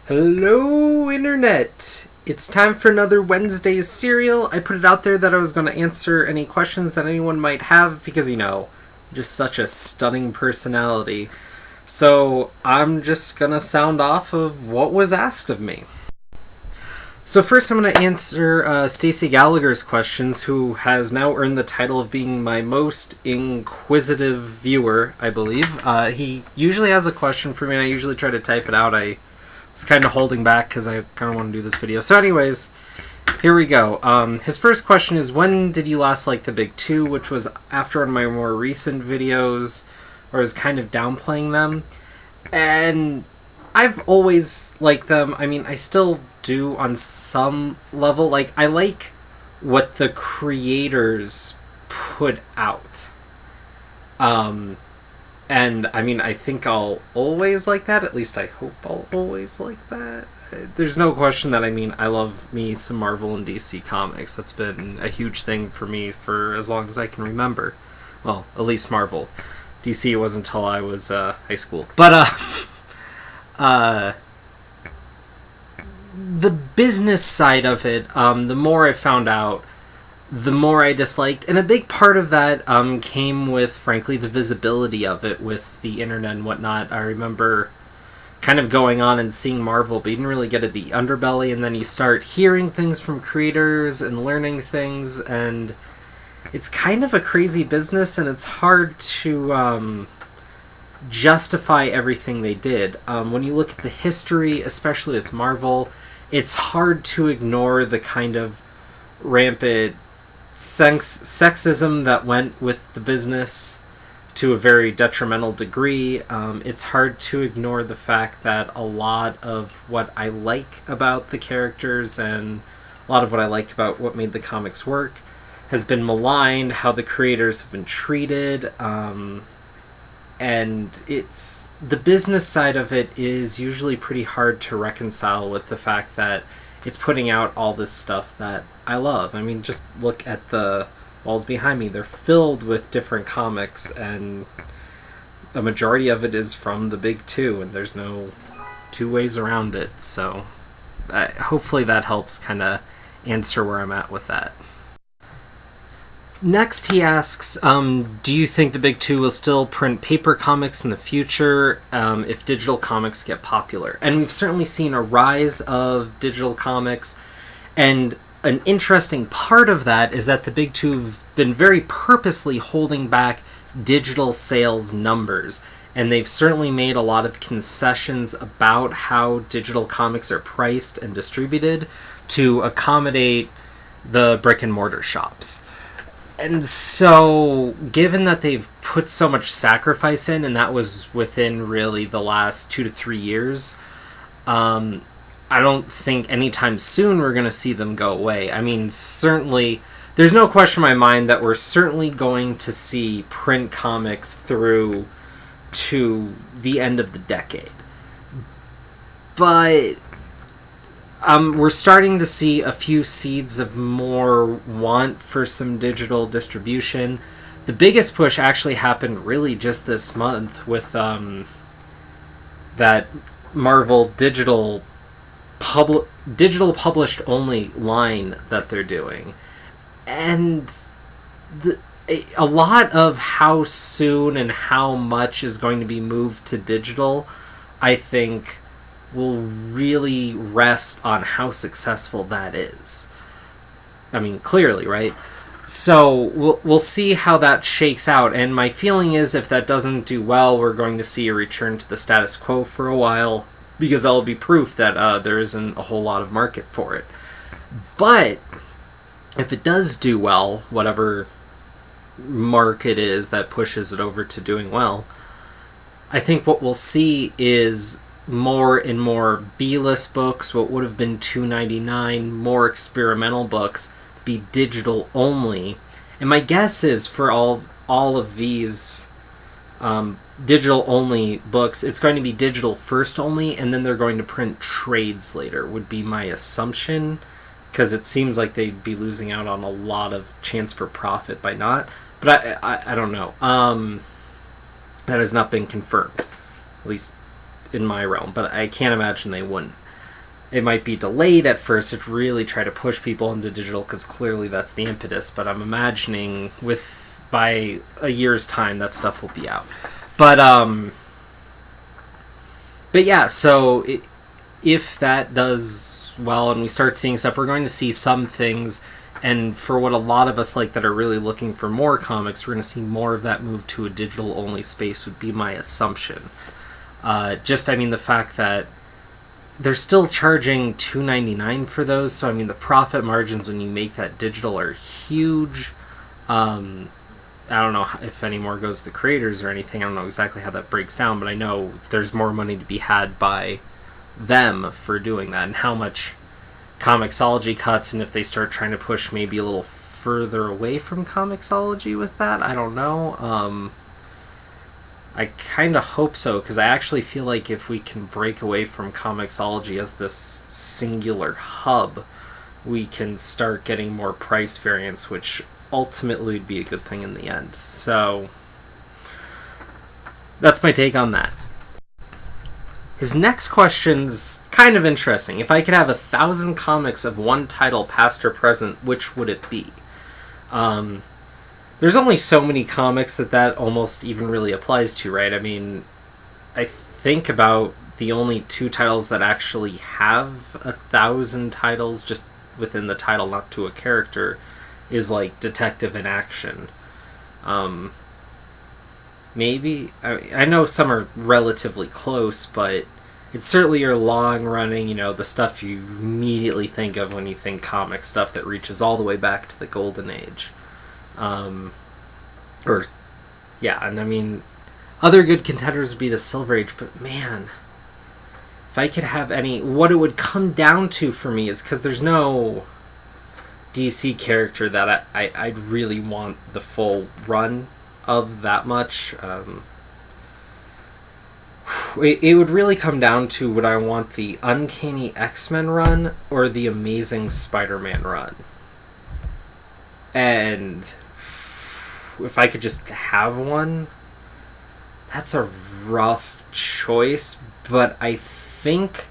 Hello, Internet! It's time for another Wednesday's Serial. I put it out there that I was going to answer any questions that anyone might have because, I'm just such a stunning personality. So I'm just going to sound off of what was asked of me. So first I'm going to answer Stacy Gallagher's questions, who has now earned the title of being my most inquisitive viewer, I believe. He usually has a question for me, and I usually try to type it out. I was kind of holding back because I kind of want to do this video. So anyways, here we go. His first question is, when did you last like the Big Two? Which was after one of my more recent videos, where I was kind of downplaying them. And I've always liked them. I mean, I still do on some level. Like, I like what the creators put out. And, I mean, I think I'll always like that. At least I hope I'll always like that. There's no question that, I love me some Marvel and DC comics. That's been a huge thing for me for as long as I can remember. Well, at least Marvel. DC wasn't until I was high school. But, the business side of it, the more I found out, the more I disliked. And a big part of that came with, frankly, the visibility of it with the internet and whatnot. I remember kind of going on and seeing Marvel, but you didn't really get at the underbelly, and then you start hearing things from creators and learning things, and it's kind of a crazy business, and it's hard to justify everything they did. When you look at the history, especially with Marvel, it's hard to ignore the kind of rampant sexism that went with the business to a very detrimental degree. It's hard to ignore the fact that a lot of what I like about the characters and a lot of what I like about what made the comics work has been maligned, how the creators have been treated, and it's the business side of it is usually pretty hard to reconcile with the fact that it's putting out all this stuff that I love. I mean, just look at the walls behind me. They're filled with different comics, and a majority of it is from the Big Two, and there's no two ways around it. So hopefully that helps kind of answer where I'm at with that. Next, he asks, do you think the Big Two will still print paper comics in the future if digital comics get popular? And we've certainly seen a rise of digital comics, and an interesting part of that is that the Big Two have been very purposely holding back digital sales numbers, and they've certainly made a lot of concessions about how digital comics are priced and distributed to accommodate the brick and mortar shops. And so, given that they've put so much sacrifice in, and that was within really the last 2 to 3 years, I don't think anytime soon we're going to see them go away. I mean, certainly, there's no question in my mind that we're certainly going to see print comics through to the end of the decade. But we're starting to see a few seeds of more want for some digital distribution. The biggest push actually happened really just this month with that Marvel digital published only line that they're doing. And a lot of how soon and how much is going to be moved to digital, I think, will really rest on how successful that is. I mean, clearly, right? So we'll see how that shakes out, and my feeling is if that doesn't do well, we're going to see a return to the status quo for a while, because that'll be proof that there isn't a whole lot of market for it. But if it does do well, whatever mark it is that pushes it over to doing well, I think what we'll see is more and more B-list books, what would have been $2.99, more experimental books, be digital only. And my guess is for all of these digital only books, it's going to be digital first only, and then they're going to print trades later, would be my assumption, because it seems like they'd be losing out on a lot of chance for profit by not. But I don't know. That has not been confirmed, at least in my realm, but I can't imagine they wouldn't. it might be delayed at first to really try to push people into digital, because clearly that's the impetus, but I'm imagining by a year's time that stuff will be out. But yeah, so if that does well and we start seeing stuff, we're going to see some things, and for what a lot of us like that are really looking for more comics, we're going to see more of that move to a digital only space would be my assumption. The fact that they're still charging $2.99 for those, so I mean the profit margins when you make that digital are huge. I don't know if any more goes to the creators or anything. I don't know exactly how that breaks down, but I know there's more money to be had by them for doing that, and how much Comixology cuts, and if they start trying to push maybe a little further away from Comixology with that, I don't know. I kind of hope so, because I actually feel like if we can break away from Comixology as this singular hub, we can start getting more price variance, which ultimately would be a good thing in the end. So that's my take on that. His next question's kind of interesting. If I could have 1,000 comics of one title, past or present, which would it be? There's only so many comics that almost even really applies to, right? I mean, I think about the only 2 titles that actually have 1,000 titles just within the title, not to a character, is like Detective in Action. Maybe. I know some are relatively close, but it's certainly your long-running, the stuff you immediately think of when you think comic stuff that reaches all the way back to the Golden Age. And I mean, other good contenders would be the Silver Age, but man, if I could have any, what it would come down to for me is, because there's no DC character that I'd really want the full run of that much. It would really come down to, would I want the Uncanny X-Men run or the Amazing Spider-Man run? And if I could just have one, that's a rough choice, but I think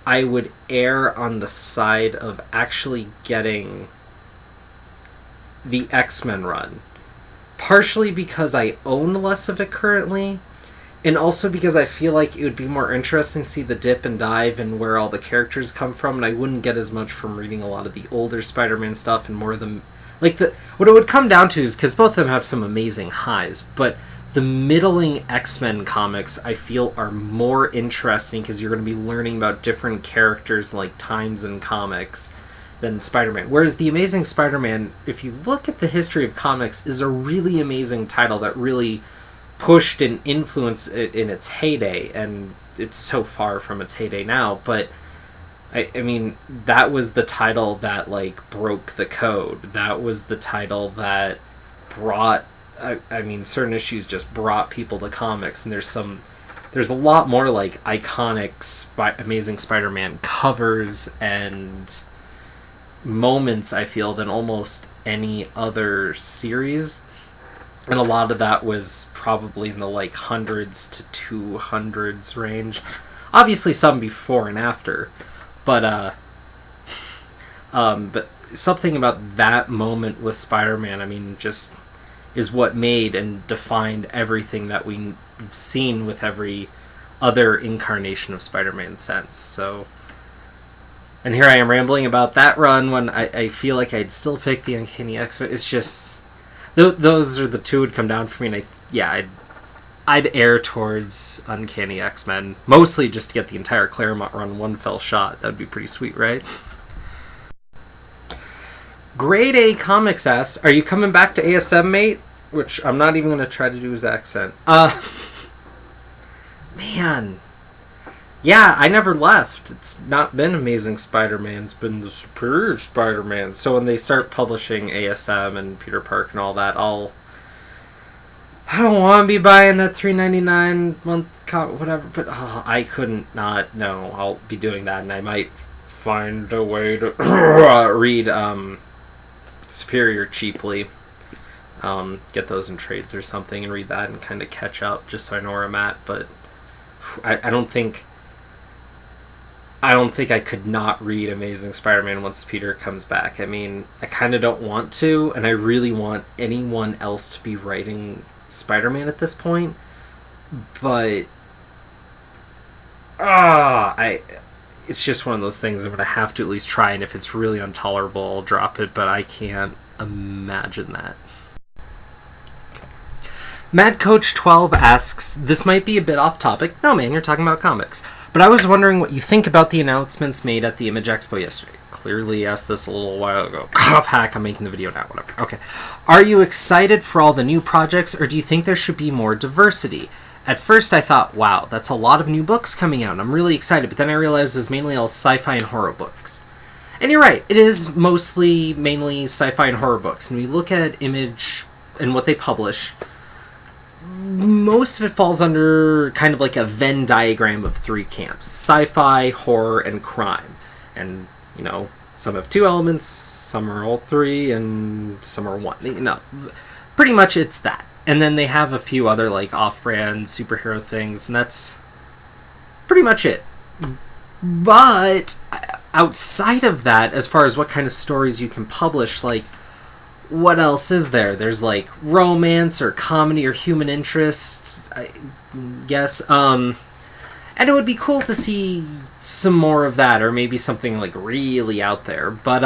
I would err on the side of actually getting the X-Men run. Partially because I own less of it currently, and also because I feel like it would be more interesting to see the dip and dive and where all the characters come from, and I wouldn't get as much from reading a lot of the older Spider-Man stuff and more of them. What it would come down to is, because both of them have some amazing highs, but the middling X-Men comics I feel are more interesting because you're going to be learning about different characters and times in comics than Spider-Man. Whereas the Amazing Spider-Man, if you look at the history of comics, is a really amazing title that really pushed and influenced it in its heyday, and it's so far from its heyday now, but I mean, that was the title that broke the code. That was the title that brought, certain issues just brought people to comics, and there's a lot more iconic Amazing Spider-Man covers and moments, I feel, than almost any other series. And a lot of that was probably in the hundreds to 200s range. Obviously some before and after. But something about that moment with Spider-Man, just is what made and defined everything that we've seen with every other incarnation of Spider-Man since. So, and here I am rambling about that run when I feel like I'd still pick the Uncanny X-Men. It's just, those are the 2 would come down for me, and I'd err towards Uncanny X-Men, mostly just to get the entire Claremont run one fell shot. That'd be pretty sweet, right? Grade A Comics asks, are you coming back to ASM, mate? Which I'm not even going to try to do his accent. Man. Yeah, I never left. It's not been Amazing Spider-Man. It's been the Superior Spider-Man. So when they start publishing ASM and Peter Park and all that, I don't want to be buying that $3.99 month whatever, but I couldn't not. No, I'll be doing that, and I might find a way to read Superior cheaply. Get those in trades or something and read that and kind of catch up just so I know where I'm at. But I don't think I don't think I could not read Amazing Spider-Man once Peter comes back. I mean, I kind of don't want to, and I really want anyone else to be writing Spider-Man at this point. But it's just one of those things I'm going to have to at least try, and if it's really intolerable, I'll drop it, but I can't imagine that. Mad Coach 12 asks, this might be a bit off topic. No, man, you're talking about comics. But I was wondering what you think about the announcements made at the Image Expo yesterday. Clearly asked this a little while ago. Cough hack, I'm making the video now, whatever. Okay. Are you excited for all the new projects, or do you think there should be more diversity? At first I thought, wow, that's a lot of new books coming out. I'm really excited, but then I realized it was mainly all sci-fi and horror books. And you're right, it is mainly sci-fi and horror books. And we look at Image and what they publish, most of it falls under kind of like a Venn diagram of three camps: sci-fi, horror, and crime. And, you know, some have two elements, some are all three, and some are one. You know, pretty much it's that. And then they have a few other, like, off-brand superhero things, and that's pretty much it. But outside of that, as far as what kind of stories you can publish, like, what else is there? There's, like, romance or comedy or human interest, I guess. And it would be cool to see some more of that, or maybe something, like, really out there. But,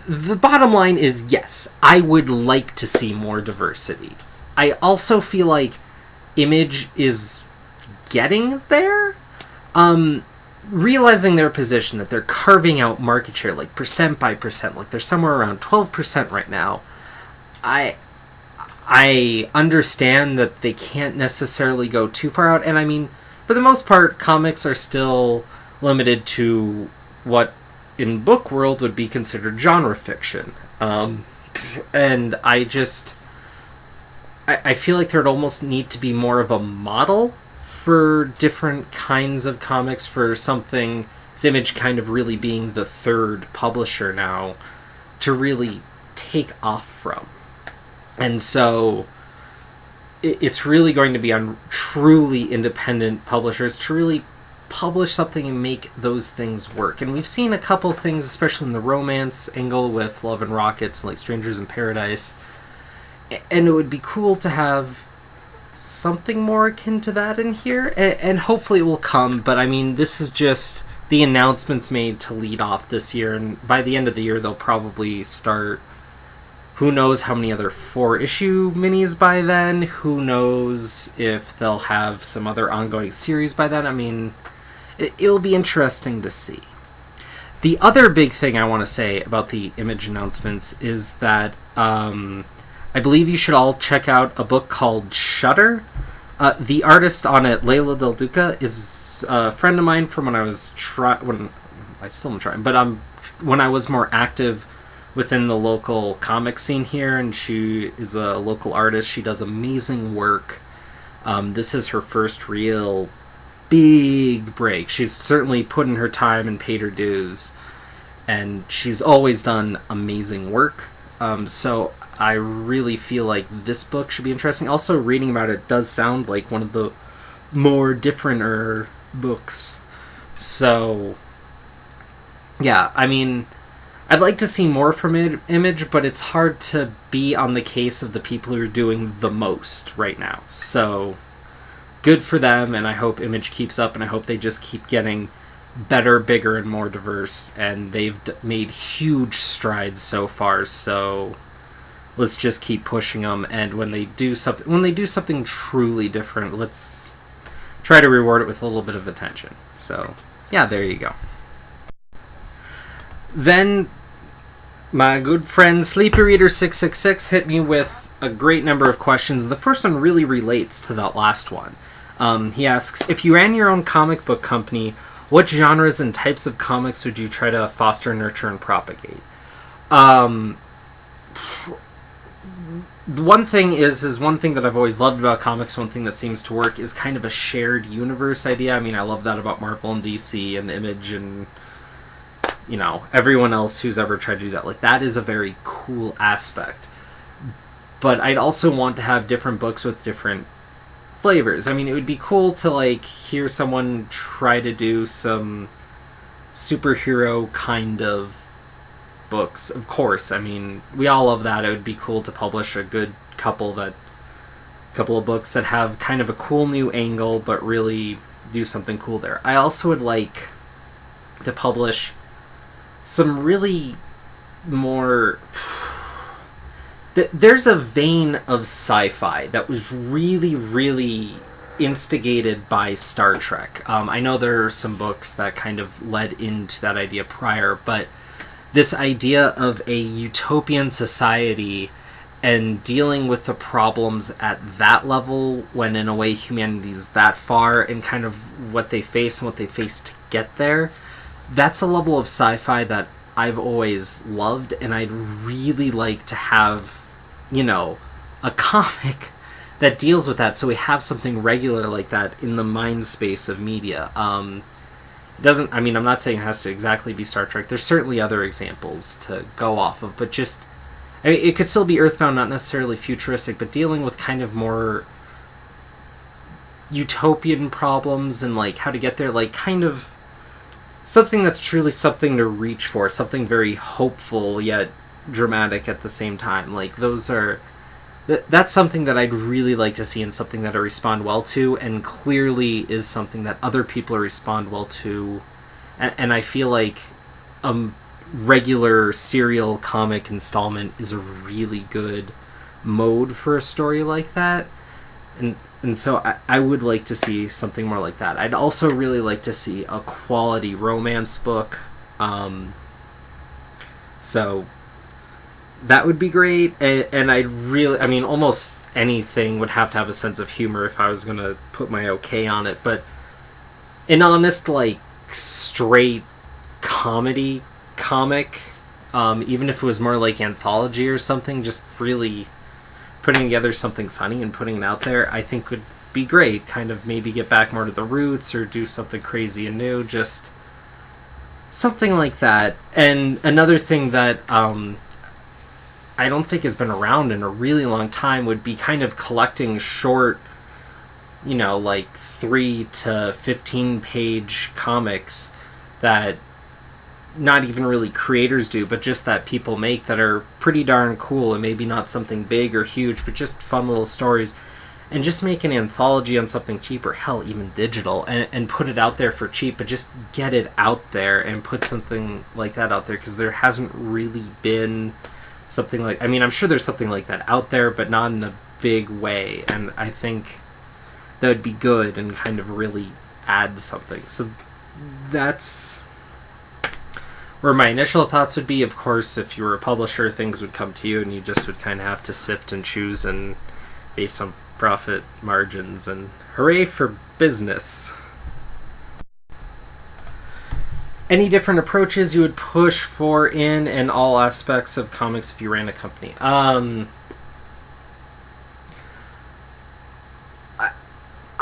the bottom line is, yes, I would like to see more diversity. I also feel like Image is getting there. Realizing their position, that they're carving out market share, like, percent by percent, like they're somewhere around 12% right now. I understand that they can't necessarily go too far out, and I mean, for the most part, comics are still limited to what in book world would be considered genre fiction. And I feel like there'd almost need to be more of a model for different kinds of comics, for something, this Image kind of really being the third publisher now, to really take off from. And so it's really going to be on truly independent publishers to really publish something and make those things work. And we've seen a couple things, especially in the romance angle with Love and Rockets and, like, Strangers in Paradise. And it would be cool to have something more akin to that in here, and hopefully it will come. But I mean, this is just the announcements made to lead off this year, and by the end of the year they'll probably start, who knows how many other 4-issue minis by then, who knows if they'll have some other ongoing series by then. I mean, it'll be interesting to see. The other big thing I want to say about the Image announcements is that I believe you should all check out a book called Shudder. The artist on it, Leila Del Duca, is a friend of mine from when I was I still am trying, but when I was more active within the local comic scene here, and she is a local artist. She does amazing work. This is her first real big break. She's certainly put in her time and paid her dues, and she's always done amazing work. So I really feel like this book should be interesting. Also, reading about it does sound like one of the more differenter books. So, yeah, I mean, I'd like to see more from Image, but it's hard to be on the case of the people who are doing the most right now. So, good for them, and I hope Image keeps up, and I hope they just keep getting better, bigger, and more diverse, and they've made huge strides so far, so let's just keep pushing them, and when they do something truly different, let's try to reward it with a little bit of attention. So, yeah, there you go. Then my good friend Sleepy Reader 666 hit me with a great number of questions. The first one really relates to that last one. He asks, if you ran your own comic book company, what genres and types of comics would you try to foster, nurture, and propagate? The one thing is one thing that I've always loved about comics, one thing that seems to work, is kind of a shared universe idea. I mean, I love that about Marvel and DC and Image and, you know, everyone else who's ever tried to do that. Like, that is a very cool aspect. But I'd also want to have different books with different flavors. I mean, it would be cool to, like, hear someone try to do some superhero kind of books. Of course, I mean, we all love that. It would be cool to publish a good couple of books that have kind of a cool new angle, but really do something cool there. I also would like to publish some really more... There's a vein of sci-fi that was really, really instigated by Star Trek. I know there are some books that kind of led into that idea prior, but this idea of a utopian society and dealing with the problems at that level when in a way humanity's that far, and kind of what they face and what they face to get there, that's a level of sci-fi that I've always loved, and I'd really like to have, you know, a comic that deals with that, so we have something regular like that in the mind space of media. It doesn't, I mean, I'm not saying it has to exactly be Star Trek. There's certainly other examples to go off of, but just, I mean, it could still be Earthbound, not necessarily futuristic, but dealing with kind of more utopian problems and, like, how to get there, like, kind of something that's truly something to reach for, something very hopeful yet dramatic at the same time. Like, those are... That's something that I'd really like to see, and something that I respond well to, and clearly is something that other people respond well to. And I feel like a regular serial comic installment is a really good mode for a story like that. And so I would like to see something more like that. I'd also really like to see a quality romance book. So that would be great. And I'd really... I mean, almost anything would have to have a sense of humor if I was going to put my okay on it. But an honest, like, straight comedy comic, even if it was more like anthology or something, just really putting together something funny and putting it out there, I think would be great. Kind of maybe get back more to the roots or do something crazy and new, just something like that. And another thing that I don't think has been around in a really long time would be kind of collecting short, you know, like 3 to 15 page comics that not even really creators do, but just that people make, that are pretty darn cool, and maybe not something big or huge, but just fun little stories. And just make an anthology on something cheap, or hell, even digital, and put it out there for cheap, but just get it out there and put something like that out there, because there hasn't really been something like... I mean, I'm sure there's something like that out there, but not in a big way, and I think that would be good and kind of really add something. So that's where my initial thoughts would be. Of course, if you were a publisher, things would come to you, and you just would kind of have to sift and choose and based on profit margins, and hooray for business. Any different approaches you would push for in and all aspects of comics if you ran a company? I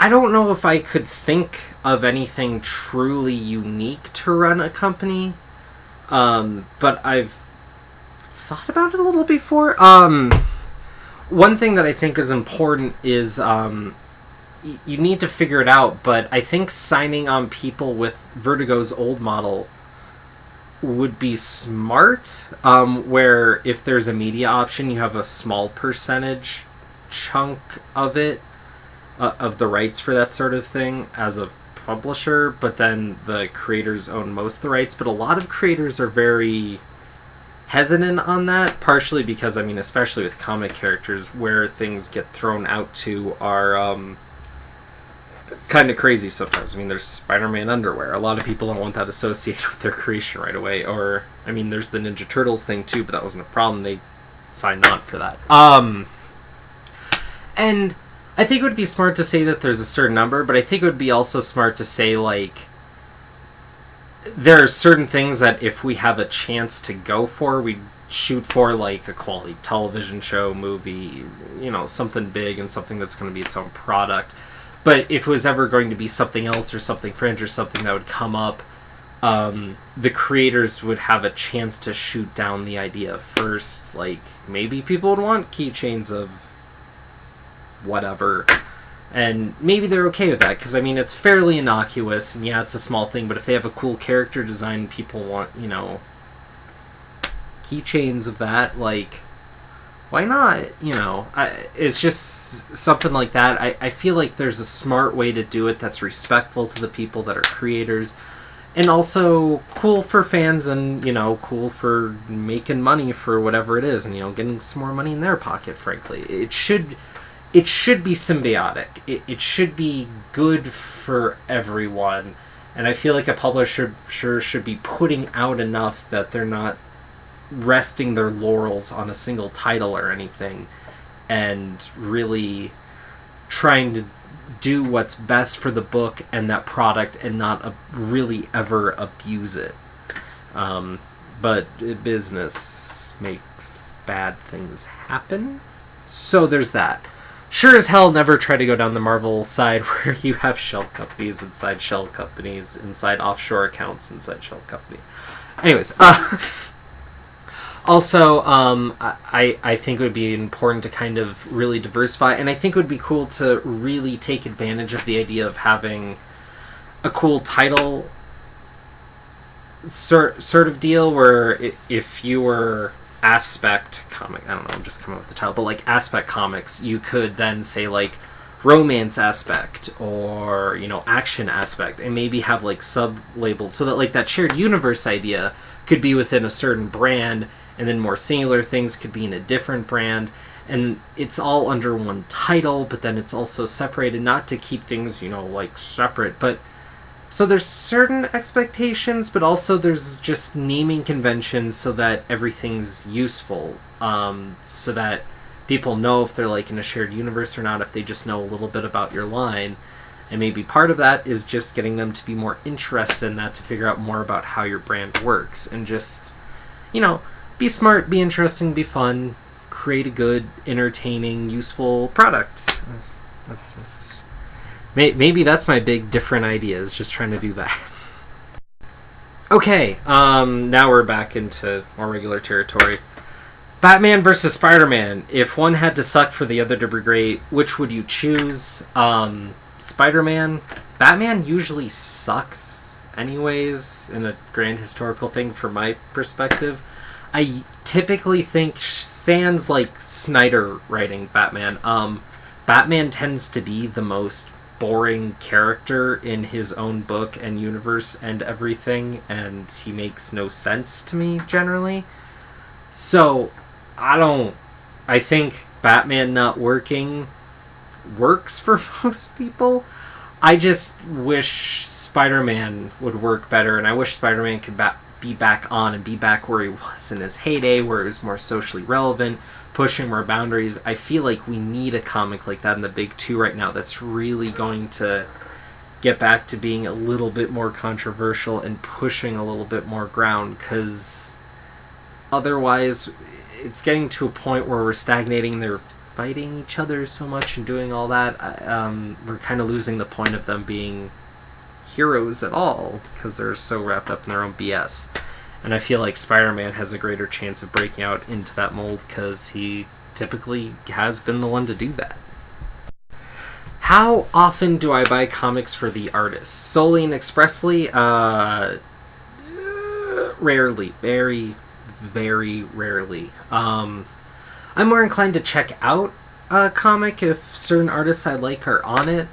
don't know if I could think of anything truly unique to run a company, but I've thought about it a little before. One thing that I think is important is you need to figure it out, but I think signing on people with Vertigo's old model would be smart, where if there's a media option, you have a small percentage chunk of it, of the rights for that sort of thing as a publisher, but then the creators own most of the rights. But a lot of creators are very hesitant on that, partially because, I mean, especially with comic characters, where things get thrown out to are kind of crazy sometimes. I mean, there's Spiderman underwear. A lot of people don't want that associated with their creation right away. Or, I mean, there's the Ninja Turtles thing too, but that wasn't a problem. They signed on for that. And I think it would be smart to say that there's a certain number, but I think it would be also smart to say, like, there are certain things that if we have a chance to go for, we'd shoot for, like a quality television show, movie, you know, something big and something that's going to be its own product. But if it was ever going to be something else or something fringe or something that would come up, the creators would have a chance to shoot down the idea first. Like, maybe people would want keychains of whatever, And maybe they're okay with that, because, I mean, it's fairly innocuous, and yeah, it's a small thing, but if they have a cool character design, people want, keychains of that, like, why not? It's just something like that. I feel like there's a smart way to do it that's respectful to the people that are creators, and also cool for fans, and cool for making money for whatever it is, and getting some more money in their pocket. Frankly, it should be symbiotic. It should be good for everyone, and I feel like a publisher should be putting out enough that they're not resting their laurels on a single title or anything, and really trying to do what's best for the book and that product, and not really ever abuse it. But business makes bad things happen, so there's that. Sure as hell never try to go down the Marvel side where you have shell companies inside shell companies inside offshore accounts inside shell company. Anyways, also, I think it would be important to kind of really diversify, and I think it would be cool to really take advantage of the idea of having a cool title sort of deal, where if you were Aspect Comic, I don't know, I'm just coming up with the title, but like Aspect Comics, you could then say like Romance Aspect, or Action Aspect, and maybe have like sub-labels, so that like that shared universe idea could be within a certain brand, and then more singular things could be in a different brand, and it's all under one title, but then it's also separated, not to keep things, like separate, but so there's certain expectations, but also there's just naming conventions so that everything's useful, so that people know if they're like in a shared universe or not, if they just know a little bit about your line. And maybe part of that is just getting them to be more interested in that, to figure out more about how your brand works, and just, be smart, be interesting, be fun, create a good, entertaining, useful product. Maybe that's my big different idea, is just trying to do that. Okay, now we're back into more regular territory. Batman versus Spider-Man. If one had to suck for the other to be great, which would you choose? Spider-Man. Batman usually sucks anyways, in a grand historical thing from my perspective. I typically think, sans like Snyder writing Batman, Batman tends to be the most boring character in his own book and universe and everything, and he makes no sense to me generally. So I think Batman not working works for most people. I just wish Spider-Man would work better, and I wish Spider-Man could be back on and be back where he was in his heyday, where he was more socially relevant, pushing more boundaries. I feel like we need a comic like that in the big two right now that's really going to get back to being a little bit more controversial and pushing a little bit more ground, because otherwise it's getting to a point where we're stagnating. They're fighting each other so much and doing all that. We're kind of losing the point of them being heroes at all, because they're so wrapped up in their own BS. And I feel like Spider-Man has a greater chance of breaking out into that mold, because he typically has been the one to do that. How often do I buy comics for the artists? Solely and expressly? Rarely. Very, very rarely. I'm more inclined to check out a comic if certain artists I like are on it.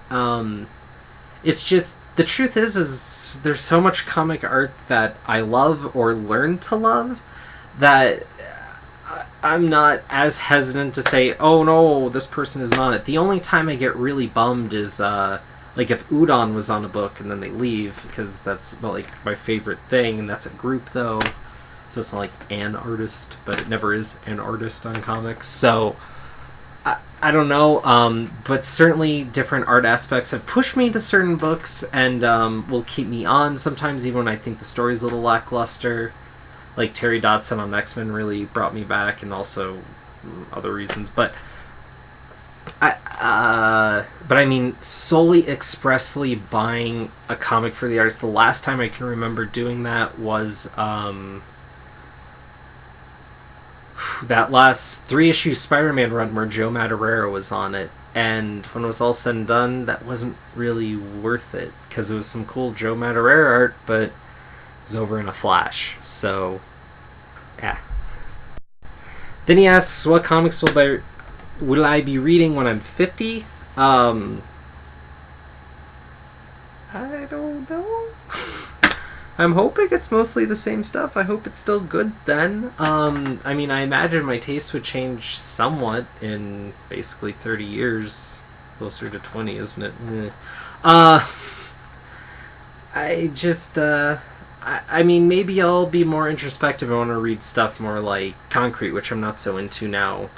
It's just, the truth is there's so much comic art that I love or learn to love that I'm not as hesitant to say, oh no, this person isn't on it. The only time I get really bummed is like if Udon was on a book and then they leave, because that's like my favorite thing, and that's a group though, so it's not like an artist, but it never is an artist on comics. So I don't know, but certainly different art aspects have pushed me to certain books and will keep me on sometimes, even when I think the story's a little lackluster. Like Terry Dodson on X-Men really brought me back, and also other reasons. But I mean, solely expressly buying a comic for the artist, the last time I can remember doing that was that last 3-issue Spider-Man run where Joe Madureira was on it. And when it was all said and done, that wasn't really worth it, because it was some cool Joe Madureira art, but it was over in a flash. So, yeah. Then he asks, what comics will I be reading when I'm 50? I don't know. I'm hoping it's mostly the same stuff. I hope it's still good then. I mean, I imagine my taste would change somewhat in basically 30 years. Closer to 20, isn't it? I just, I mean, maybe I'll be more introspective. I want to read stuff more like Concrete, which I'm not so into now.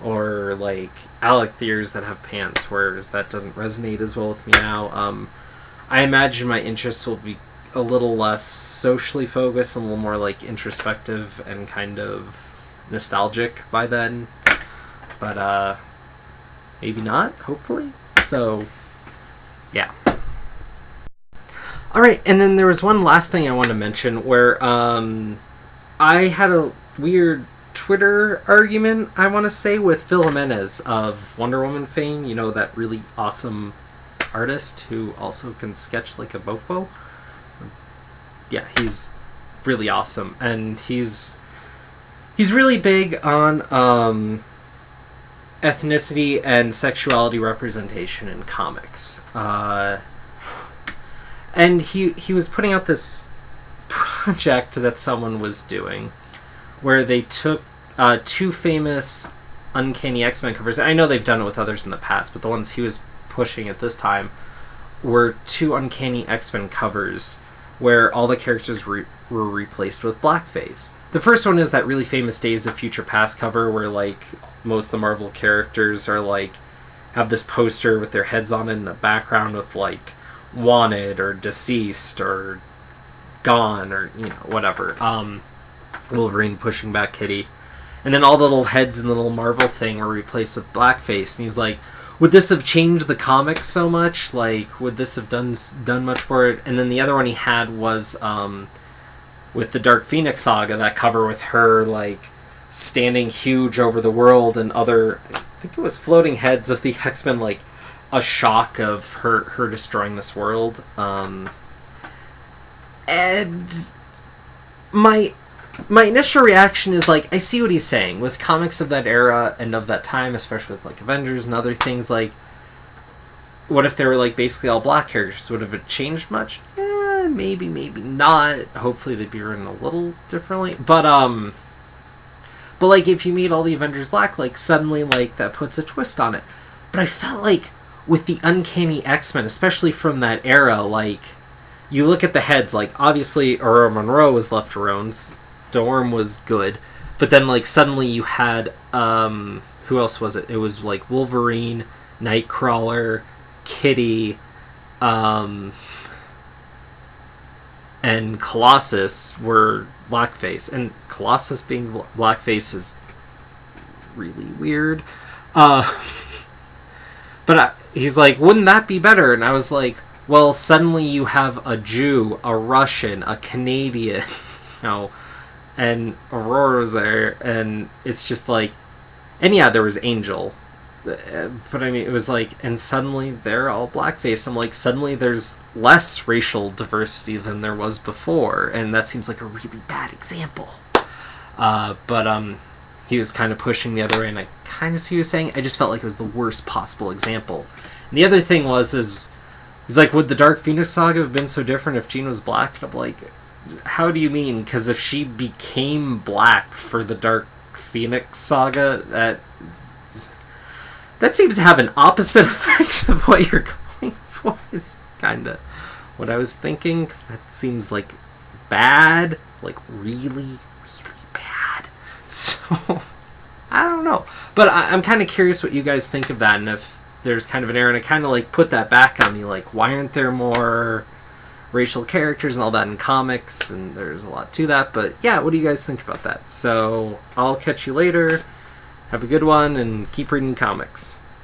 Or like Alec Theors that have pants, whereas that doesn't resonate as well with me now. I imagine my interests will be a little less socially focused and a little more like introspective and kind of nostalgic by then. But maybe not, hopefully. So, yeah. Alright, and then there was one last thing I want to mention where I had a weird Twitter argument, I want to say, with Phil Jimenez of Wonder Woman fame. You know, that really awesome artist who also can sketch like a bofo. Yeah, he's really awesome, and he's really big on ethnicity and sexuality representation in comics. And he was putting out this project that someone was doing, where they took two famous Uncanny X-Men covers. I know they've done it with others in the past, but the ones he was pushing at this time were two Uncanny X-Men covers where all the characters were replaced with blackface. The first one is that really famous Days of Future Past cover where like most of the Marvel characters are like have this poster with their heads on it in the background with like wanted or deceased or gone or, you know, whatever. Wolverine pushing back Kitty. And then all the little heads in the little Marvel thing were replaced with blackface. And he's like, would this have changed the comics so much? Like, would this have done much for it? And then the other one he had was with the Dark Phoenix saga, that cover with her, like, standing huge over the world and other, I think it was floating heads of the X-Men, like, a shock of her destroying this world. And my initial reaction is like, I see what he's saying with comics of that era and of that time, especially with like Avengers and other things. Like, what if they were like basically all black characters? Would have it changed much? Maybe not. Hopefully they'd be written a little differently. But like if you made all the Avengers black, like suddenly like that puts a twist on it. But I felt like with the Uncanny X-Men, especially from that era, like you look at the heads, like obviously Aurora Monroe was left alone. Storm was good, but then like suddenly you had who else was it? It was like Wolverine, Nightcrawler, Kitty, and Colossus were blackface, and Colossus being blackface is really weird. But he's like, wouldn't that be better? And I was like, well, suddenly you have a Jew, a Russian, a Canadian, you know, and Aurora was there, and it's just like, and yeah, there was Angel, but I mean, it was like, and suddenly they're all blackface. I'm like, suddenly there's less racial diversity than there was before, and that seems like a really bad example. But he was kind of pushing the other way, and I kind of see what he was saying. I just felt like it was the worst possible example. And the other thing he's like, would the Dark Phoenix saga have been so different if Jean was black? And I'm like, how do you mean? Because if she became black for the Dark Phoenix saga, that seems to have an opposite effect of what you're going for, is kind of what I was thinking. That seems like bad, like really, really bad. So, I don't know. But I'm kind of curious what you guys think of that, and if there's kind of an error, and it kind of like put that back on me, like, why aren't there more racial characters and all that in comics? And there's a lot to that, but yeah, what do you guys think about that? So I'll catch you later. Have a good one, and keep reading comics.